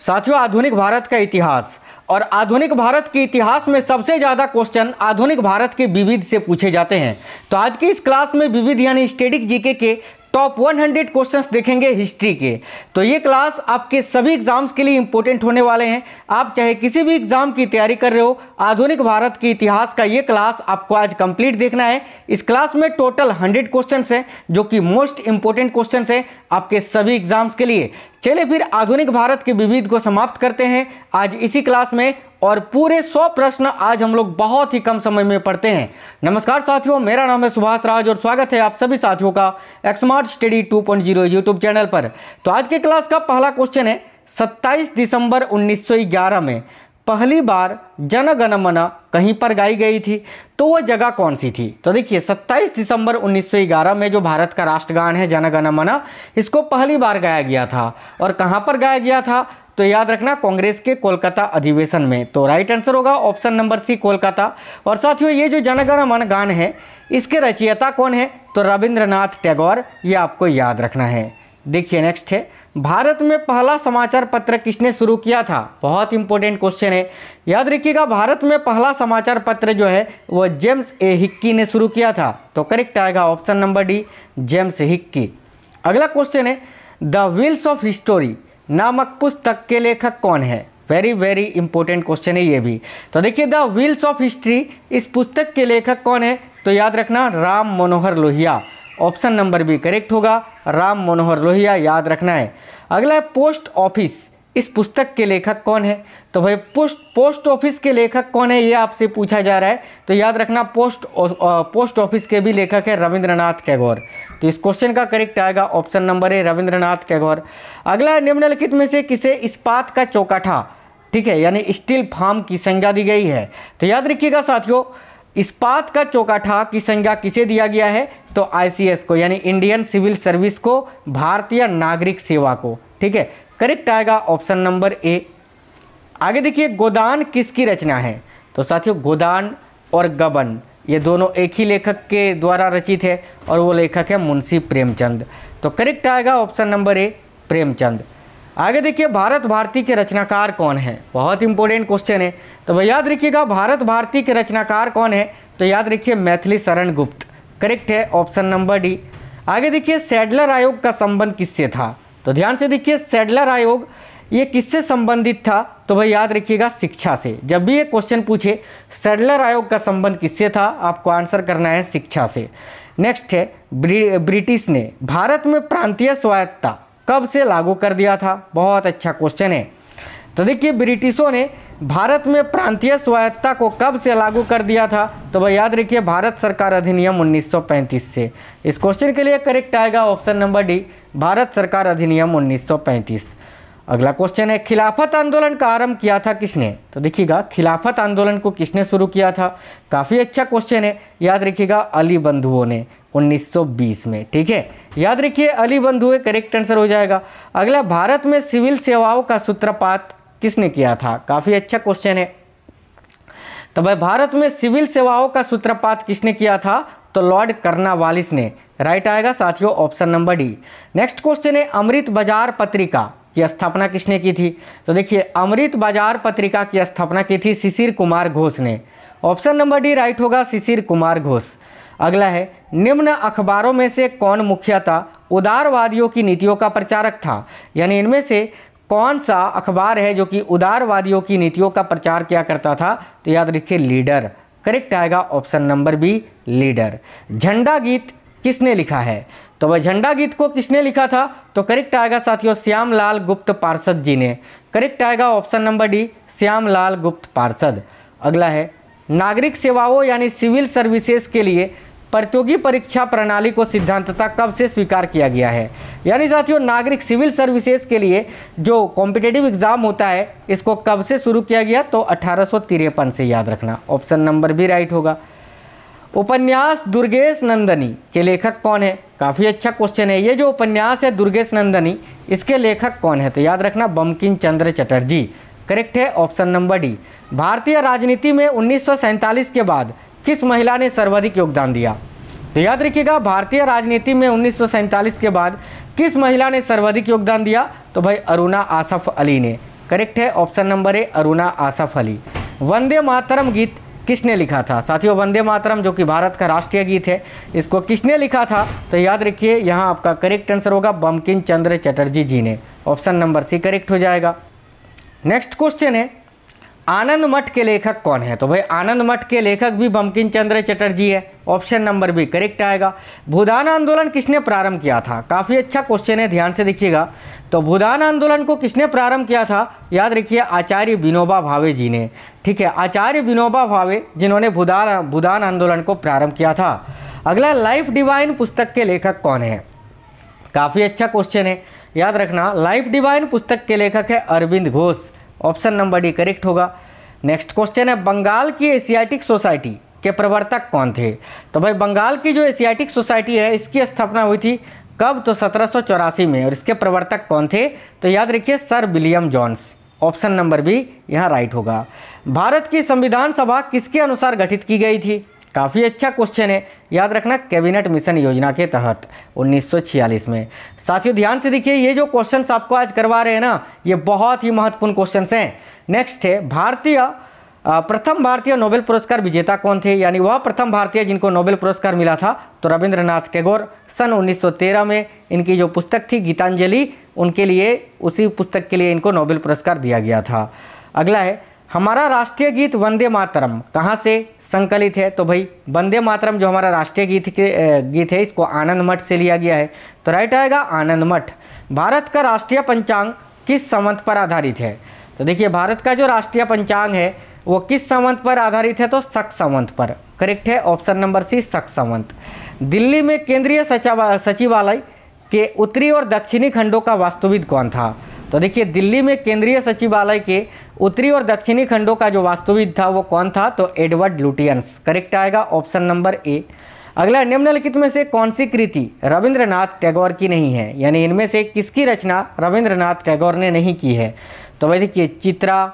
साथियों, आधुनिक भारत का इतिहास और आधुनिक भारत के इतिहास में सबसे ज़्यादा क्वेश्चन आधुनिक भारत के विविध से पूछे जाते हैं। तो आज की इस क्लास में विविध यानी स्टैटिक जीके के टॉप 100 क्वेश्चंस देखेंगे हिस्ट्री के। तो ये क्लास आपके सभी एग्जाम्स के लिए इंपॉर्टेंट होने वाले हैं। आप चाहे किसी भी एग्जाम की तैयारी कर रहे हो, आधुनिक भारत के इतिहास का ये क्लास आपको आज कंप्लीट देखना है। इस क्लास में टोटल 100 क्वेश्चंस हैं जो कि मोस्ट इंपॉर्टेंट क्वेश्चंस हैं आपके सभी एग्जाम्स के लिए। चलिए फिर आधुनिक भारत के विविध को समाप्त करते हैं आज इसी क्लास में, और पूरे 100 प्रश्न आज हम लोग बहुत ही कम समय में पढ़ते हैं। नमस्कार साथियों, मेरा नाम है सुभाष राज और स्वागत है आप सभी साथियों का एक्समार्ट स्टडी 2.0 यूट्यूब चैनल पर। तो आज के क्लास का पहला क्वेश्चन है, 27 दिसंबर 1911 में पहली बार जन गण मन कहीं पर गाई गई थी, तो वह जगह कौन सी थी? तो देखिए 27 दिसंबर 1911 में जो भारत का राष्ट्रगान है जन गण मन, इसको पहली बार गाया गया था। और कहाँ पर गाया गया था? तो याद रखना, कांग्रेस के कोलकाता अधिवेशन में। तो राइट आंसर होगा ऑप्शन नंबर सी, कोलकाता। और साथियों, ये जो जन गण मन गान है इसके रचयिता कौन है? तो रविंद्रनाथ टैगोर, ये आपको याद रखना है। देखिए नेक्स्ट है, भारत में पहला समाचार पत्र किसने शुरू किया था? बहुत इंपॉर्टेंट क्वेश्चन है, याद रखिएगा। भारत में पहला समाचार पत्र जो है वह जेम्स ए हिक्की ने शुरू किया था। तो करेक्ट आएगा option number D, James Hickey. अगला क्वेश्चन है, द व्हील्स ऑफ हिस्टोरी नामक पुस्तक के लेखक कौन है? वेरी इंपॉर्टेंट क्वेश्चन है ये भी। तो देखिए, द व्हील्स ऑफ हिस्ट्री, इस पुस्तक के लेखक कौन है? तो याद रखना, Ram Manohar Lohia. Option number B correct होगा, राम मनोहर लोहिया, याद रखना है। अगला है, पोस्ट ऑफिस, इस पुस्तक के लेखक कौन है? तो भाई पोस्ट ऑफिस के लेखक कौन है ये आपसे पूछा जा रहा है। तो याद रखना, पोस्ट ऑफिस के भी लेखक है रविंद्रनाथ टैगोर। तो इस क्वेश्चन का करेक्ट आएगा ऑप्शन नंबर ए, रविंद्रनाथ टैगोर। अगला है, निम्नलिखित में से किसे इस्पात का चौकाठा, ठीक है, यानी स्टील फार्म की संज्ञा दी गई है? तो याद रखिएगा साथियों, इस्पात का चौकाठा की संज्ञा किसे दिया गया है? तो ICS को, यानी इंडियन सिविल सर्विस को, भारतीय नागरिक सेवा को। ठीक है, करेक्ट आएगा ऑप्शन नंबर ए। आगे देखिए, गोदान किसकी रचना है? तो साथियों, गोदान और गबन ये दोनों एक ही लेखक के द्वारा रचित है और वो लेखक है मुंशी प्रेमचंद। तो करेक्ट आएगा ऑप्शन नंबर ए, प्रेमचंद। आगे देखिए, भारत भारती के रचनाकार कौन है? बहुत इंपॉर्टेंट क्वेश्चन है। तो भाई याद रखिएगा, भारत भारती के रचनाकार कौन है? तो याद रखिए, मैथिली शरण गुप्त। करेक्ट है ऑप्शन नंबर डी। आगे देखिए, सैडलर आयोग का संबंध किससे था? तो ध्यान से देखिए, सैडलर आयोग ये किससे संबंधित था? तो भाई याद रखिएगा, शिक्षा से। जब भी ये क्वेश्चन पूछे सैडलर आयोग का संबंध किससे था, आपको आंसर करना है शिक्षा से। नेक्स्ट है, ब्रिटिश ने भारत में प्रांतीय स्वायत्तता कब से लागू कर दिया था? बहुत अच्छा क्वेश्चन है। तो देखिए, ब्रिटिशों ने भारत में प्रांतीय स्वायत्तता को कब से लागू कर दिया था? तो भाई याद रखिए, भारत सरकार अधिनियम 1935 से। इस क्वेश्चन के लिए करेक्ट आएगा ऑप्शन नंबर डी, भारत सरकार अधिनियम 1935। अगला क्वेश्चन है, खिलाफत आंदोलन का आरंभ किया था किसने? तो देखिएगा, खिलाफत आंदोलन को किसने शुरू किया था? काफ़ी अच्छा क्वेश्चन है, याद रखिएगा, अली बंधुओं ने 1920 में। ठीक है, याद रखिए, अली बंधुए करेक्ट आंसर हो जाएगा। अगला, भारत में सिविल सेवाओं का सूत्रपात किसने किया था? काफ़ी अच्छा क्वेश्चन है। तो भाई भारत में सिविल सेवाओं का सूत्रपात किसने किया था? तो लॉर्ड कर्नवालिस ने। राइट आएगा साथियों option number D. Next question है, अमृत बाजार पत्रिका की स्थापना किसने की थी? तो देखिए, अमृत बाजार पत्रिका की स्थापना की थी शिशिर कुमार घोष ने। ऑप्शन नंबर डी राइट होगा, शिशिर कुमार घोष। अगला है, निम्न अखबारों में से कौन मुख्यतः उदारवादियों की नीतियों का प्रचारक था? यानी इनमें से कौन सा अखबार है जो कि उदारवादियों की नीतियों का प्रचार किया करता था? तो याद रखिए, लीडर। करेक्ट आएगा ऑप्शन नंबर बी, लीडर। झंडा गीत किसने लिखा है? तो वह झंडा गीत को किसने लिखा था? तो करेक्ट आएगा साथियों, श्यामलाल गुप्त पार्षद जी ने। करेक्ट आएगा ऑप्शन नंबर डी, श्यामलाल गुप्त पार्षद। अगला है, नागरिक सेवाओं यानी सिविल सर्विसेज के लिए प्रतियोगी परीक्षा प्रणाली को सिद्धांततः कब से स्वीकार किया गया है? यानी साथियों, नागरिक सिविल सर्विसेज के लिए जो कॉम्पिटिटिव एग्जाम होता है इसको कब से शुरू किया गया? तो 1853 से, याद रखना ऑप्शन नंबर बी राइट होगा। उपन्यास दुर्गेश नंदनी के लेखक कौन है? काफ़ी अच्छा क्वेश्चन है। ये जो उपन्यास है दुर्गेश नंदनी, इसके लेखक कौन है? तो याद रखना, बंकिम चंद्र चटर्जी। करेक्ट है ऑप्शन नंबर डी। भारतीय राजनीति में 1947 के बाद किस महिला ने सर्वाधिक योगदान दिया? तो याद रखिएगा, भारतीय राजनीति में 1947 के बाद किस महिला ने सर्वाधिक योगदान दिया? तो भाई अरुणा आसफ अली ने। करेक्ट है option number A Aruna Asaf Ali. Vande Mataram गीत किसने लिखा था? साथियों वंदे मातरम जो कि भारत का राष्ट्रीय गीत है, इसको किसने लिखा था? तो याद रखिए यहाँ आपका करेक्ट आंसर होगा बंकिम चंद्र चटर्जी जी ने। ऑप्शन नंबर सी करेक्ट हो जाएगा। नेक्स्ट क्वेश्चन है आनंद मठ के लेखक कौन है? तो भाई आनंद मठ के लेखक भी बंकिम चंद्र चटर्जी है। ऑप्शन नंबर बी करेक्ट आएगा। भूदान आंदोलन किसने प्रारंभ किया था? काफ़ी अच्छा क्वेश्चन है, ध्यान से देखिएगा। तो भूदान आंदोलन को किसने प्रारंभ किया था? याद रखिए आचार्य विनोबा भावे जी ने। ठीक है, आचार्य विनोबा भावे जिन्होंने भूदान आंदोलन को प्रारंभ किया था। अगला लाइफ डिवाइन पुस्तक के लेखक कौन है? काफ़ी अच्छा क्वेश्चन है, याद रखना। लाइफ डिवाइन पुस्तक के लेखक है Arvind Ghosh. Option number D correct होगा। नेक्स्ट क्वेश्चन है बंगाल की एशियाटिक सोसाइटी के प्रवर्तक कौन थे? तो भाई बंगाल की जो एशियाटिक सोसाइटी है इसकी स्थापना हुई थी कब? तो 1784 में। और इसके प्रवर्तक कौन थे? तो याद रखिए sir William Jones. Option number B यहाँ राइट होगा। भारत की संविधान सभा किसके अनुसार गठित की गई थी? काफ़ी अच्छा क्वेश्चन है, याद रखना कैबिनेट मिशन योजना के तहत 1946 में। साथियों ध्यान से देखिए, ये जो क्वेश्चंस आपको आज करवा रहे हैं ना, ये बहुत ही महत्वपूर्ण क्वेश्चंस हैं। नेक्स्ट है प्रथम भारतीय नोबेल पुरस्कार विजेता कौन थे? यानी वह प्रथम भारतीय जिनको नोबेल पुरस्कार मिला था। तो रविंद्रनाथ टैगोर। सन 1913 में इनकी जो पुस्तक थी गीतांजलि, उनके लिए उसी पुस्तक के लिए इनको नोबेल पुरस्कार दिया गया था। अगला है हमारा राष्ट्रीय गीत वंदे मातरम कहाँ से संकलित है? तो भाई वंदे मातरम जो हमारा राष्ट्रीय गीत है इसको आनंद मठ से लिया गया है। तो राइट आएगा आनंद मठ। भारत का राष्ट्रीय पंचांग किस संवत पर आधारित है? तो देखिए भारत का जो राष्ट्रीय पंचांग है वो किस संवत पर आधारित है? तो शक संवत पर। करेक्ट है ऑप्शन नंबर सी शक संवत। दिल्ली में केंद्रीय सचिवालय के उत्तरी और दक्षिणी खंडों का वास्तुविद कौन था? तो देखिए दिल्ली में केंद्रीय सचिवालय के उत्तरी और दक्षिणी खंडों का जो वास्तुविद था वो कौन था? तो एडवर्ड लुटियंस। करेक्ट आएगा ऑप्शन नंबर ए। अगला निम्नलिखित में से कौन सी कृति रविंद्रनाथ टैगोर की नहीं है? यानी इनमें से किसकी रचना रविंद्रनाथ टैगोर ने नहीं की है? तो भाई देखिए चित्रा,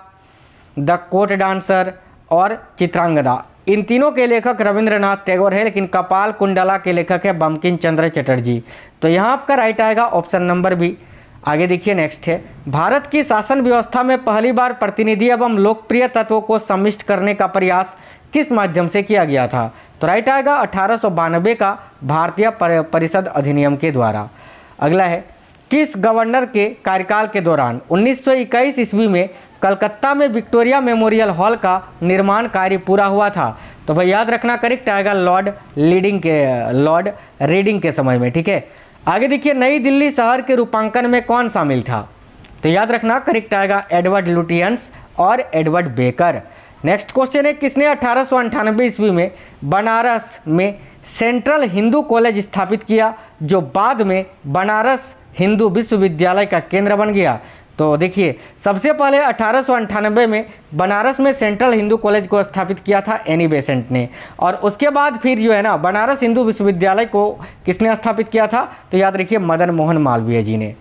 द कोर्ट डांसर और चित्रांगदा, इन तीनों के लेखक रविंद्रनाथ टैगोर है, लेकिन कपाल कुंडला के लेखक है बंकिम चंद्र चटर्जी। तो यहाँ आपका राइट आएगा ऑप्शन नंबर बी। आगे देखिए नेक्स्ट है भारत की शासन व्यवस्था में पहली बार प्रतिनिधि एवं लोकप्रिय तत्वों को सम्मिलित करने का प्रयास किस माध्यम से किया गया था? तो राइट आएगा 1892 का भारतीय परिषद अधिनियम के द्वारा। अगला है किस गवर्नर के कार्यकाल के दौरान 1921 ईस्वी में कलकत्ता में विक्टोरिया मेमोरियल हॉल का निर्माण कार्य पूरा हुआ था? तो भाई याद रखना करेक्ट आएगा लॉर्ड रीडिंग के समय में। ठीक है, आगे देखिए नई दिल्ली शहर के रूपांकन में कौन शामिल था? तो याद रखना करेक्ट आएगा एडवर्ड लुटियंस और एडवर्ड बेकर। नेक्स्ट क्वेश्चन है किसने 1898 ईस्वी में बनारस में सेंट्रल हिंदू कॉलेज स्थापित किया जो बाद में बनारस हिंदू विश्वविद्यालय का केंद्र बन गया? तो देखिए सबसे पहले 1898 में बनारस में सेंट्रल हिंदू कॉलेज को स्थापित किया था एनी बेसेंट ने, और उसके बाद फिर जो है ना बनारस हिंदू विश्वविद्यालय को किसने स्थापित किया था? तो याद रखिए मदन मोहन मालवीय जी ने।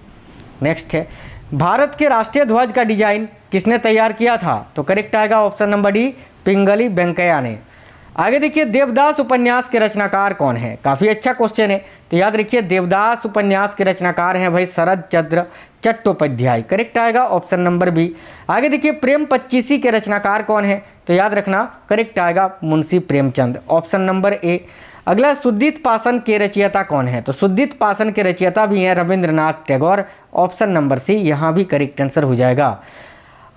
नेक्स्ट है भारत के राष्ट्रीय ध्वज का डिजाइन किसने तैयार किया था? तो करेक्ट आएगा ऑप्शन नंबर डी पिंगली वेंकैया ने। आगे देखिए देवदास उपन्यास के रचनाकार कौन है? काफ़ी अच्छा क्वेश्चन है। तो याद रखिए देवदास उपन्यास के रचनाकार हैं भाई शरद चंद्र चट्टोपाध्याय। करेक्ट आएगा ऑप्शन नंबर बी। आगे देखिए प्रेम पच्चीसी के रचनाकार कौन है? तो याद रखना करेक्ट आएगा मुंशी प्रेमचंद। ऑप्शन नंबर ए। अगला शुद्धित पाषाण के रचयिता कौन है? तो शुद्धित पाषाण के रचयिता भी हैं Rabindranath Tagore. Option number C यहाँ भी करेक्ट आंसर हो जाएगा।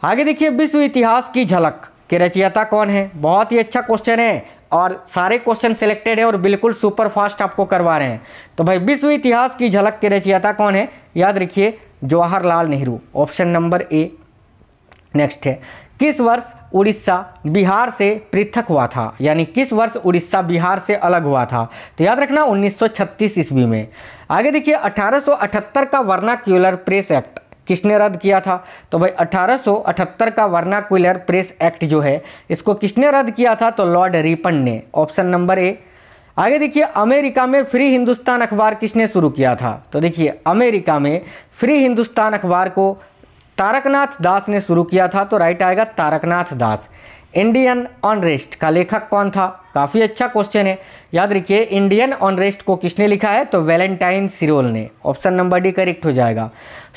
आगे देखिए विश्व इतिहास की झलक के रचयिता कौन है? बहुत ही अच्छा क्वेश्चन है और सारे क्वेश्चन सिलेक्टेड है और बिल्कुल सुपर फास्ट आपको करवा रहे हैं। तो भाई विश्व इतिहास की झलक के रचयिता कौन है? याद रखिए जवाहरलाल नेहरू। ऑप्शन नंबर ए। नेक्स्ट है किस वर्ष उड़ीसा बिहार से पृथक हुआ था? यानी किस वर्ष उड़ीसा बिहार से अलग हुआ था? तो याद रखना 1936 ईस्वी में। आगे देखिए 1878 का वर्नाक्यूलर प्रेस एक्ट किसने रद्द किया था? तो भाई 1878 का वर्नाक्यूलर प्रेस एक्ट जो है इसको किसने रद्द किया था? तो लॉर्ड रिपन ने। ऑप्शन नंबर ए। आगे देखिए अमेरिका में फ्री हिंदुस्तान अखबार किसने शुरू किया था? तो देखिए अमेरिका में फ्री हिंदुस्तान अखबार को तारकनाथ दास ने शुरू किया था। तो राइट आएगा तारकनाथ दास। इंडियन अनरेस्ट का लेखक कौन था? काफ़ी अच्छा क्वेश्चन है। याद रखिए इंडियन अनरेस्ट को किसने लिखा है? तो वैलेंटाइन सिरोल ने। ऑप्शन नंबर डी करेक्ट हो जाएगा।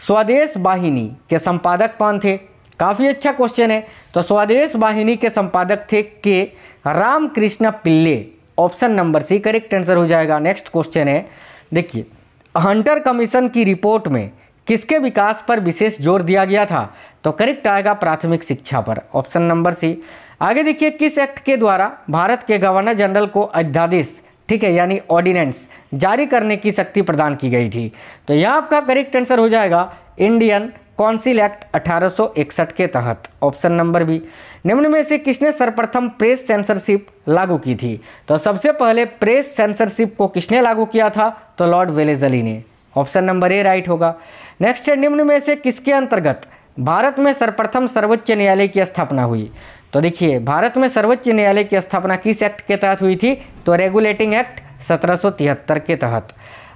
स्वदेश वाहिनी के संपादक कौन थे? काफ़ी अच्छा क्वेश्चन है। तो स्वदेश वाहिनी के संपादक थे K Ramakrishna Pillai, option number C correct answer हो जाएगा। नेक्स्ट क्वेश्चन है, देखिए हंटर कमीशन की रिपोर्ट में किसके विकास पर विशेष जोर दिया गया था? तो करेक्ट आएगा प्राथमिक शिक्षा पर, ऑप्शन नंबर सी। आगे देखिए किस एक्ट के द्वारा भारत के गवर्नर जनरल को अध्यादेश, ठीक है, यानी ऑर्डिनेंस जारी करने की शक्ति प्रदान की गई थी? तो यहाँ आपका करेक्ट आंसर हो जाएगा इंडियन काउंसिल एक्ट 1861 के तहत, ऑप्शन नंबर बी। निम्न में से किसने सर्वप्रथम प्रेस सेंसरशिप लागू की थी? तो सबसे पहले प्रेस सेंसरशिप को किसने लागू किया था? तो लॉर्ड वेलेस्ली ने, ऑप्शन नंबर ए राइट होगा। नेक्स्ट है, निम्न में से किसके अंतर्गत भारत में सर्वप्रथम सर्वोच्च न्यायालय की स्थापना हुई? तो देखिए भारत में सर्वोच्च न्यायालय की स्थापना किस एक्ट के तहत हुई थी? तो रेगुलेटिंग एक्ट 1773 के तहत।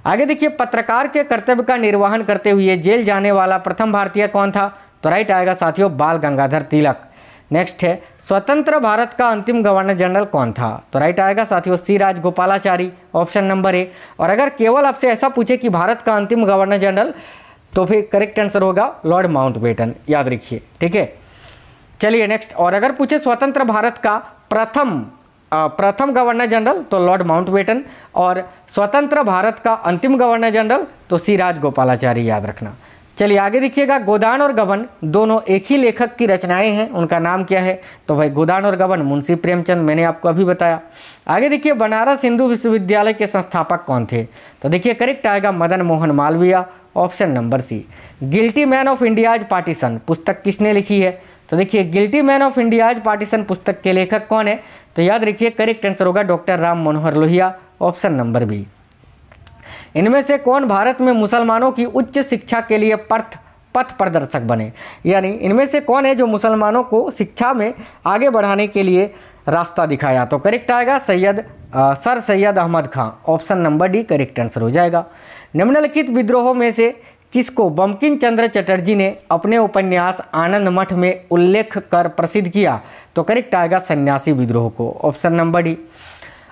आगे देखिए पत्रकार के कर्तव्य का निर्वहन करते हुए जेल जाने वाला प्रथम भारतीय कौन था? तो राइट आएगा साथियों बाल गंगाधर तिलक। नेक्स्ट है, स्वतंत्र भारत का अंतिम गवर्नर जनरल कौन था? तो राइट आएगा साथियों सी राजगोपालाचारी, ऑप्शन नंबर ए। और अगर केवल आपसे ऐसा पूछे कि भारत का अंतिम गवर्नर जनरल, तो फिर करेक्ट आंसर होगा लॉर्ड माउंटबेटन, याद रखिए, ठीक है। चलिए नेक्स्ट, और अगर पूछे स्वतंत्र भारत का प्रथम गवर्नर जनरल, तो लॉर्ड माउंटबेटन, और स्वतंत्र भारत का अंतिम गवर्नर जनरल तो सी राजगोपालाचारी, याद रखना। चलिए आगे देखिएगा, गोदान और गबन दोनों एक ही लेखक की रचनाएं हैं, उनका नाम क्या है? तो भाई गोदान और गबन मुंशी प्रेमचंद, मैंने आपको अभी बताया। आगे देखिए बनारस हिंदू विश्वविद्यालय के संस्थापक कौन थे? तो देखिए करेक्ट आएगा Madan Mohan Malviya, option number C. Guilty man of India's partition पुस्तक किसने लिखी है? तो देखिए guilty man of India's partition पुस्तक के लेखक कौन है? तो याद रखिए करेक्ट आंसर होगा doctor Ram Manohar Lohia, option number B. इनमें से कौन भारत में मुसलमानों की उच्च शिक्षा के लिए पथ प्रदर्शक बने? यानी इनमें से कौन है जो मुसलमानों को शिक्षा में आगे बढ़ाने के लिए रास्ता दिखाया? तो करेक्ट आएगा sir Syed Ahmad Khan, option number D correct answer हो जाएगा। निम्नलिखित विद्रोहों में से किसको बंकिम चंद्र चटर्जी ने अपने उपन्यास आनंद मठ में उल्लेख कर प्रसिद्ध किया? तो करेक्ट आएगा सन्यासी विद्रोह को, ऑप्शन नंबर डी।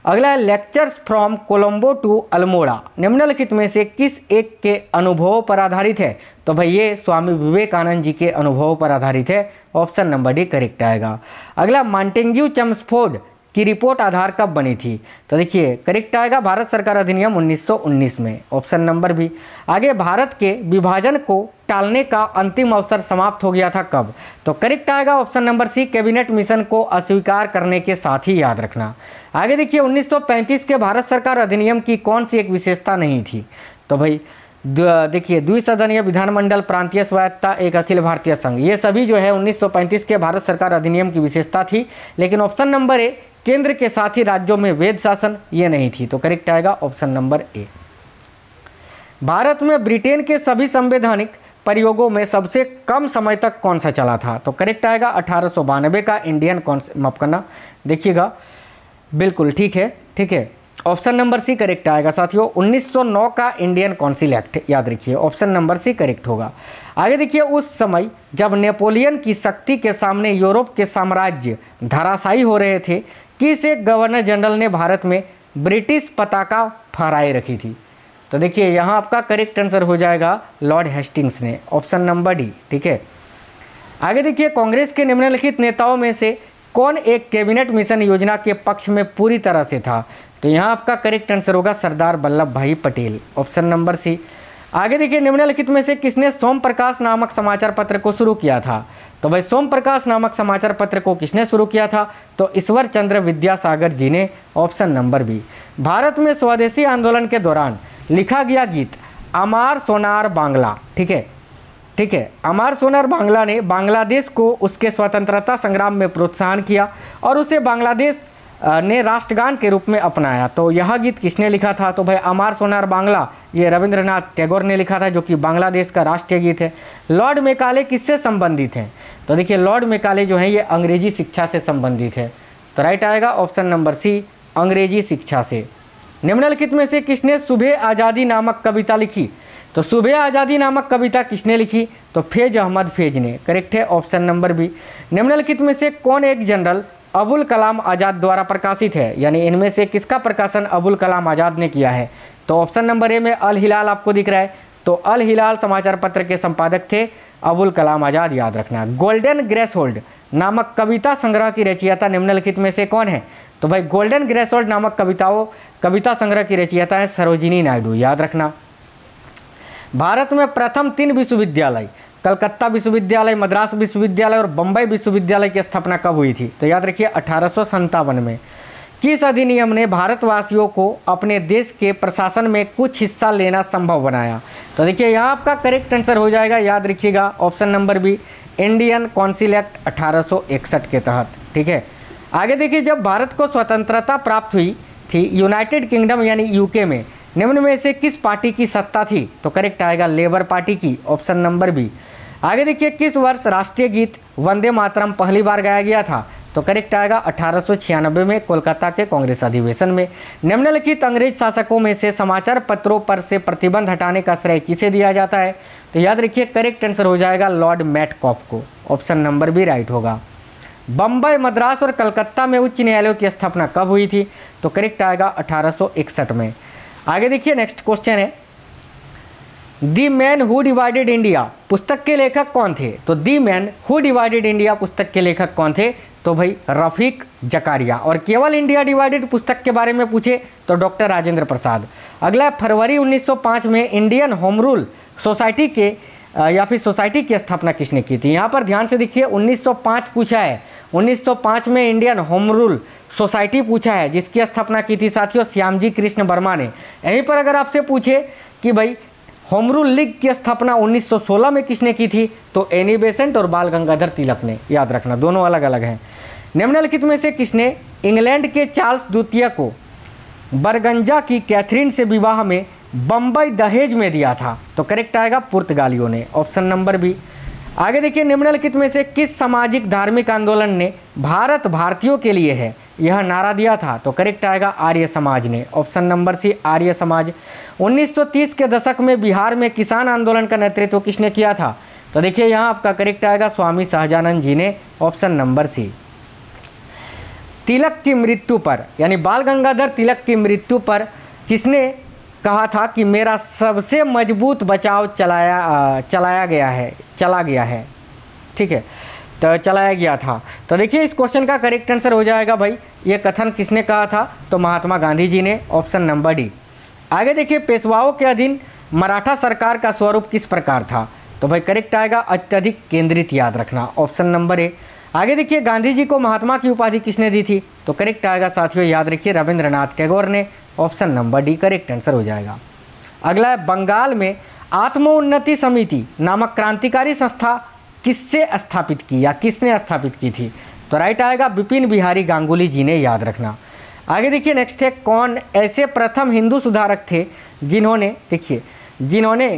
अगला है lectures from Colombo to Almora निम्नलिखित में से किस एक के अनुभवों पर आधारित है? तो भाई ये स्वामी विवेकानंद जी के अनुभवों पर आधारित है, ऑप्शन नंबर डी करेक्ट आएगा। अगला मॉन्टेग्यू चेम्सफोर्ड की रिपोर्ट आधार कब बनी थी? तो देखिए करेक्ट आएगा भारत सरकार अधिनियम 1919 में, ऑप्शन नंबर बी। आगे भारत के विभाजन को टालने का अंतिम अवसर समाप्त हो गया था कब? तो करेक्ट आएगा option number C cabinet mission को अस्वीकार करने के साथ ही, याद रखना। आगे देखिए 1935 के भारत सरकार अधिनियम की कौन सी एक विशेषता नहीं थी? तो भाई देखिए द्विसदनीय विधानमंडल, प्रांतीय स्वायत्ता, एक अखिल भारतीय संघ, ये सभी जो है 1935 के भारत सरकार अधिनियम की विशेषता थी। लेकिन ऑप्शन नंबर ए केंद्र के साथ ही राज्यों में वैध शासन, ये नहीं थी। तो करेक्ट आएगा ऑप्शन नंबर ए। भारत में ब्रिटेन के सभी संवैधानिक प्रयोगों में सबसे कम समय तक कौन सा चला था? तो करेक्ट आएगा 1892 का इंडियन माफ करना, देखिएगा बिल्कुल ठीक है, ठीक है, ऑप्शन नंबर सी करेक्ट आएगा साथियों। 1909 का इंडियन काउंसिल एक्ट, याद रखिए ऑप्शन नंबर सी करेक्ट होगा। आगे देखिए उस समय जब नेपोलियन की शक्ति के सामने यूरोप के साम्राज्य धराशायी हो रहे थे, किस एक गवर्नर जनरल ने भारत में ब्रिटिश पताका फहराए रखी थी? तो देखिए यहाँ आपका करेक्ट आंसर हो जाएगा लॉर्ड हेस्टिंग्स ने, ऑप्शन नंबर डी, ठीक है। आगे देखिए कांग्रेस के निम्नलिखित नेताओं में से कौन एक कैबिनेट मिशन योजना के पक्ष में पूरी तरह से था? तो यहाँ आपका करेक्ट आंसर होगा सरदार वल्लभ भाई पटेल, ऑप्शन नंबर सी। आगे देखिए निम्नलिखित में से किसने सोम प्रकाश नामक समाचार पत्र को शुरू किया था? तो भाई सोम प्रकाश नामक समाचार पत्र को किसने शुरू किया था? तो ईश्वर चंद्र विद्यासागर जी ने, ऑप्शन नंबर बी। भारत में स्वदेशी आंदोलन के दौरान लिखा गया गीत अमार सोनार बांग्ला, ठीक है, ठीक है, अमार सोनार बांग्ला ने बांग्लादेश को उसके स्वतंत्रता संग्राम में प्रोत्साहन किया और उसे बांग्लादेश ने राष्ट्रगान के रूप में अपनाया। तो यह गीत किसने लिखा था? तो भाई अमार सोनार बांग्ला ये रविंद्रनाथ टैगोर ने लिखा था, जो कि बांग्लादेश का राष्ट्रीय गीत है। लॉर्ड मेकाले किससे संबंधित हैं? तो देखिए लॉर्ड मेकाले जो हैं ये अंग्रेजी शिक्षा से संबंधित है। तो राइट आएगा ऑप्शन नंबर सी अंग्रेजी शिक्षा से। निम्नलिखित में से किसने सुबह आज़ादी नामक कविता लिखी? तो सुबह आज़ादी नामक कविता किसने लिखी? तो फैज अहमद फैज ने, करेक्ट है ऑप्शन नंबर बी। निम्नलिखित में से कौन एक जनरल अबुल कलाम आज़ाद द्वारा प्रकाशित है? यानी इनमें से किसका प्रकाशन अबुल कलाम आज़ाद ने किया है? तो ऑप्शन नंबर ए में अल हिलाल आपको दिख रहा है। तो अल हिलाल समाचार पत्र के संपादक थे अबुल कलाम आज़ाद, याद रखना। गोल्डन ग्रेसहोल्ड नामक कविता संग्रह की रचयिता निम्नलिखित में से कौन है? तो भाई गोल्डन ग्रेसहोल्ड नामक कविता संग्रह की रचयिता है सरोजिनी नायडू, याद रखना। भारत में प्रथम 3 विश्वविद्यालय कलकत्ता विश्वविद्यालय, मद्रास विश्वविद्यालय और बम्बई विश्वविद्यालय की स्थापना कब हुई थी? तो याद रखिए 1857 में। किस अधिनियम ने भारतवासियों को अपने देश के प्रशासन में कुछ हिस्सा लेना संभव बनाया? तो देखिए यहाँ आपका करेक्ट आंसर हो जाएगा, याद रखिएगा option number B, Indian council act 1861 के तहत। ठीक है, आगे देखिए, जब भारत को स्वतंत्रता प्राप्त हुई थी यूनाइटेड किंगडम यानी यूके में निम्न में से किस पार्टी की सत्ता थी? तो करेक्ट आएगा लेबर पार्टी की, ऑप्शन नंबर बी। आगे देखिए, किस वर्ष राष्ट्रीय गीत वंदे मातरम पहली बार गाया गया था? तो करेक्ट आएगा 1896 में कोलकाता के कांग्रेस अधिवेशन में। निम्नलिखित अंग्रेज शासकों में से समाचार पत्रों पर से प्रतिबंध हटाने का श्रेय किसे दिया जाता है? तो याद रखिए करेक्ट आंसर हो जाएगा लॉर्ड मेटकॉफ को, ऑप्शन नंबर बी राइट होगा। बम्बई, मद्रास और कलकत्ता में उच्च न्यायालयों की स्थापना कब हुई थी? तो करेक्ट आएगा 1861 में। आगे देखिए नेक्स्ट क्वेश्चन है, the man who divided India पुस्तक के लेखक कौन थे? तो the man who divided India पुस्तक के लेखक कौन थे? तो भाई रफीक जकारिया। और केवल इंडिया डिवाइडेड पुस्तक के बारे में पूछे तो डॉक्टर राजेंद्र प्रसाद। अगला फरवरी 1905 में इंडियन होम रूल सोसाइटी के या फिर सोसाइटी की स्थापना किसने की थी? यहाँ पर ध्यान से देखिए 1905 पूछा है, 1905 में इंडियन होम रूल सोसाइटी पूछा है, जिसकी स्थापना की थी साथियों श्यामजी कृष्ण वर्मा ने। यहीं पर अगर आपसे पूछे कि भाई होम रूल लीग की स्थापना 1916 में किसने की थी? तो एनी बेसेंट और बाल गंगाधर तिलक ने, याद रखना दोनों अलग अलग हैं। निम्नलिखित में से किसने इंग्लैंड के चार्ल्स द्वितीय को बरगंजा की कैथरीन से विवाह में बम्बई दहेज में दिया था? तो करेक्ट आएगा पुर्तगालियों ने, ऑप्शन नंबर बी। आगे देखिए, निम्नलिखित में से किस सामाजिक धार्मिक आंदोलन ने भारत भारतीयों के लिए है यह नारा दिया था? तो करेक्ट आएगा आर्य समाज ने, ऑप्शन नंबर सी आर्य समाज। 1930 के दशक में बिहार में किसान आंदोलन का नेतृत्व किसने किया था? तो देखिए यहाँ आपका करेक्ट आएगा स्वामी सहजानंद जी ने, ऑप्शन नंबर सी। तिलक की मृत्यु पर यानी बाल गंगाधर तिलक की मृत्यु पर किसने कहा था कि मेरा सबसे मजबूत बचाव चला गया है? ठीक है, तो चलाया गया था। तो देखिए इस क्वेश्चन का करेक्ट आंसर हो जाएगा भाई, ये कथन किसने कहा था? तो महात्मा गांधी जी ने, ऑप्शन नंबर डी। आगे देखिए, पेशवाओं के अधीन मराठा सरकार का स्वरूप किस प्रकार था? तो भाई करेक्ट आएगा अत्यधिक केंद्रित, याद रखना, ऑप्शन नंबर ए। आगे देखिए, गांधी जी को महात्मा की उपाधि किसने दी थी? तो करेक्ट आएगा साथियों, याद रखिए रविंद्रनाथ टैगोर ने, option number D correct answer हो जाएगा। अगला है, बंगाल में आत्मोन्नति समिति नामक क्रांतिकारी संस्था किससे स्थापित की या किसने स्थापित की थी? तो राइट आएगा बिपिन बिहारी गांगुली जी ने, याद रखना। आगे देखिए नेक्स्ट है, कौन ऐसे प्रथम हिंदू सुधारक थे जिन्होंने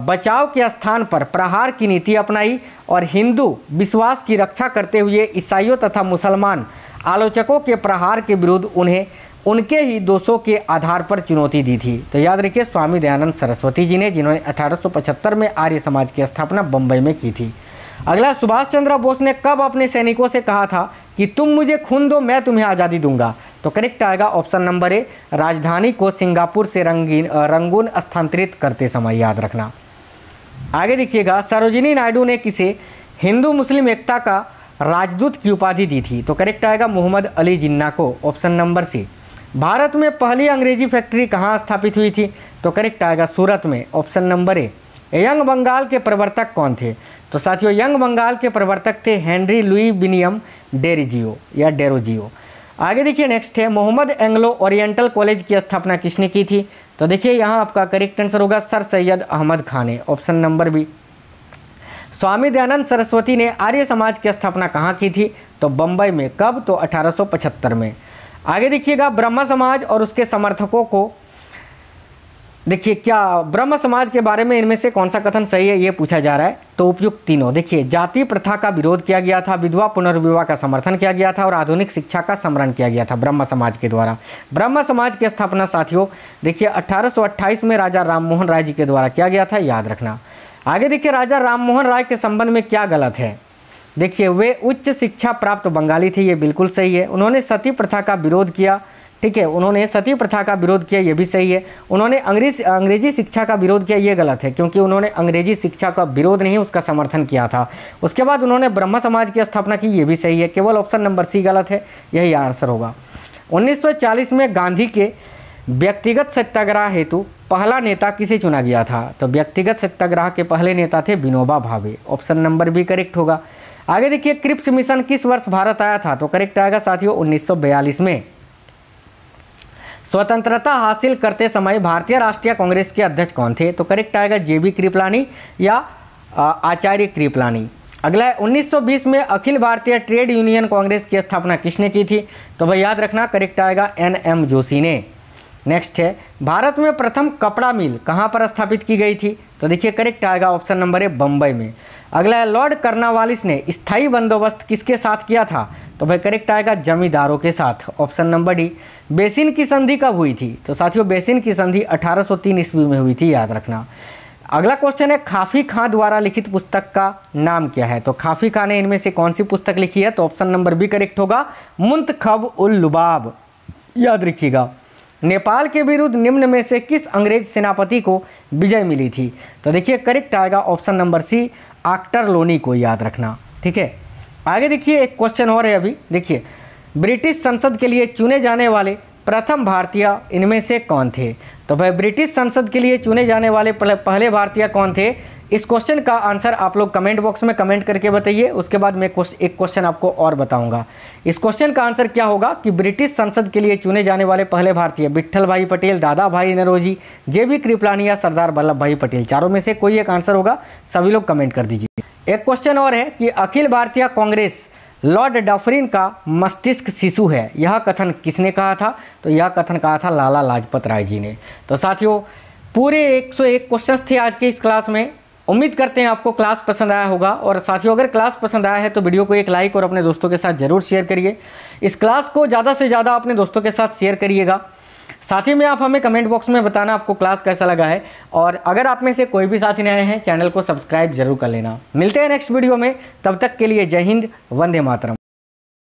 बचाव के स्थान पर प्रहार की नीति अपनाई और हिंदू विश्वास की रक्षा करते हुए ईसाइयों तथा मुसलमान आलोचकों के प्रहार के विरुद्ध उन्हें उनके ही दोषों के आधार पर चुनौती दी थी? तो याद रखिए स्वामी दयानंद सरस्वती जी ने, जिन्होंने 1875 में आर्य समाज की स्थापना बम्बई में की थी। अगला, सुभाष चंद्र बोस ने कब अपने सैनिकों से कहा था कि तुम मुझे खून दो मैं तुम्हें आज़ादी दूंगा? तो करेक्ट आएगा ऑप्शन नंबर ए, राजधानी को सिंगापुर से रंगून स्थानांतरित करते समय, याद रखना। आगे देखिएगा, सरोजिनी नायडू ने किसे हिंदू मुस्लिम एकता का राजदूत की उपाधि दी थी? तो करेक्ट आएगा मोहम्मद अली जिन्ना को, ऑप्शन नंबर सी। भारत में पहली अंग्रेजी फैक्ट्री कहाँ स्थापित हुई थी? तो करेक्ट आएगा सूरत में, option number A. Young Bengal के प्रवर्तक कौन थे? तो साथियों यंग बंगाल के प्रवर्तक थे हेनरी लुई विनियम डेरोजियो। आगे देखिए नेक्स्ट है, मोहम्मद एंग्लो ओरिएंटल कॉलेज की स्थापना किसने की थी? तो देखिए यहाँ आपका करेक्ट आंसर होगा सर सैयद अहमद खान ने, option number B. Swami Dayanand Saraswati ने आर्य समाज की स्थापना कहाँ की थी? तो बम्बई में, कब? तो 1875 में। आगे देखिएगा, ब्रह्म समाज और उसके समर्थकों को देखिए, क्या ब्रह्म समाज के बारे में इनमें से कौन सा कथन सही है ये पूछा जा रहा है? तो उपयुक्त तीनों। देखिए, जाति प्रथा का विरोध किया गया था, विधवा पुनर्विवाह का समर्थन किया गया था और आधुनिक शिक्षा का स्मरण किया गया था ब्रह्म समाज के द्वारा। ब्रह्म समाज की स्थापना साथियों देखिए 1828 में राजा राममोहन राय जी के द्वारा किया गया था, याद रखना। आगे देखिए, राजा राममोहन राय के संबंध में क्या गलत है? देखिए, वे उच्च शिक्षा प्राप्त बंगाली थे, ये बिल्कुल सही है। उन्होंने सती प्रथा का विरोध किया ठीक है, उन्होंने सती प्रथा का विरोध किया, ये भी सही है। उन्होंने अंग्रेजी शिक्षा का विरोध किया, ये गलत है, क्योंकि उन्होंने अंग्रेजी शिक्षा का विरोध नहीं उसका समर्थन किया था। उसके बाद उन्होंने ब्रह्म समाज की स्थापना की, ये भी सही है। केवल ऑप्शन नंबर सी गलत है, यही आंसर होगा। 1940 में गांधी के व्यक्तिगत सत्याग्रह हेतु पहला नेता किसे चुना गया था? तो व्यक्तिगत सत्याग्रह के पहले नेता थे Vinoba Bhave, option number B correct होगा। आगे देखिए, क्रिप्स मिशन किस वर्ष भारत आया था? तो करेक्ट आएगा साथियों 1942 में। स्वतंत्रता हासिल करते समय भारतीय राष्ट्रीय कांग्रेस के अध्यक्ष कौन थे? तो करेक्ट आएगा जेबी कृपलानी या आचार्य कृपलानी। अगला है 1920 में अखिल भारतीय ट्रेड यूनियन कांग्रेस की स्थापना किसने की थी? तो भाई याद रखना करेक्ट आएगा NM जोशी ने। नेक्स्ट है, भारत में प्रथम कपड़ा मिल कहाँ पर स्थापित की गई थी? तो देखिए करेक्ट आएगा ऑप्शन नंबर ए बम्बई में। अगला है, लॉर्ड कर्नवालिस ने स्थायी बंदोबस्त किसके साथ किया था? तो भाई करेक्ट आएगा जमींदारों के साथ, ऑप्शन नंबर डी। बेसिन की संधि कब हुई थी? तो साथियों बेसिन की संधि 1803 ईस्वी में हुई थी, याद रखना। अगला क्वेश्चन है, खाफी खां द्वारा लिखित पुस्तक का नाम क्या है? तो खाफी खां ने इनमें से कौन सी पुस्तक लिखी है? तो ऑप्शन नंबर बी करेक्ट होगा, मुंतखब उल लुबाब, याद रखिएगा। नेपाल के विरुद्ध निम्न में से किस अंग्रेज सेनापति को विजय मिली थी? तो देखिए करेक्ट आएगा option number C, Ochterlony को, याद रखना। ठीक है, आगे देखिए एक क्वेश्चन और है अभी। देखिए, ब्रिटिश संसद के लिए चुने जाने वाले प्रथम भारतीय इनमें से कौन थे? तो भाई ब्रिटिश संसद के लिए चुने जाने वाले पहले भारतीय कौन थे? इस क्वेश्चन का आंसर आप लोग कमेंट बॉक्स में कमेंट करके बताइए। उसके बाद मैं एक क्वेश्चन आपको और बताऊंगा। इस क्वेश्चन का आंसर क्या होगा कि ब्रिटिश संसद के लिए चुने जाने वाले पहले भारतीय विट्ठल भाई पटेल, दादा भाई नौरोजी, जेबी कृपलानी या सरदार वल्लभ भाई पटेल, चारों में से कोई एक आंसर होगा। सभी लोग कमेंट कर दीजिए। एक क्वेश्चन और है कि अखिल भारतीय कांग्रेस लॉर्ड डफरिन का मस्तिष्क शिशु है, यह कथन किसने कहा था? तो यह कथन कहा था लाला लाजपत राय जी ने। तो साथियों पूरे 101 क्वेश्चंस थे आज के इस क्लास में। उम्मीद करते हैं आपको क्लास पसंद आया होगा। और साथियों अगर क्लास पसंद आया है तो वीडियो को एक लाइक और अपने दोस्तों के साथ ज़रूर शेयर करिए। इस क्लास को ज़्यादा से ज़्यादा अपने दोस्तों के साथ शेयर करिएगा। साथ ही में आप हमें कमेंट बॉक्स में बताना आपको क्लास कैसा लगा है। और अगर आप में से कोई भी साथी नए हैं चैनल को सब्सक्राइब जरूर कर लेना। मिलते हैं नेक्स्ट वीडियो में, तब तक के लिए जय हिंद, वंदे मातरम।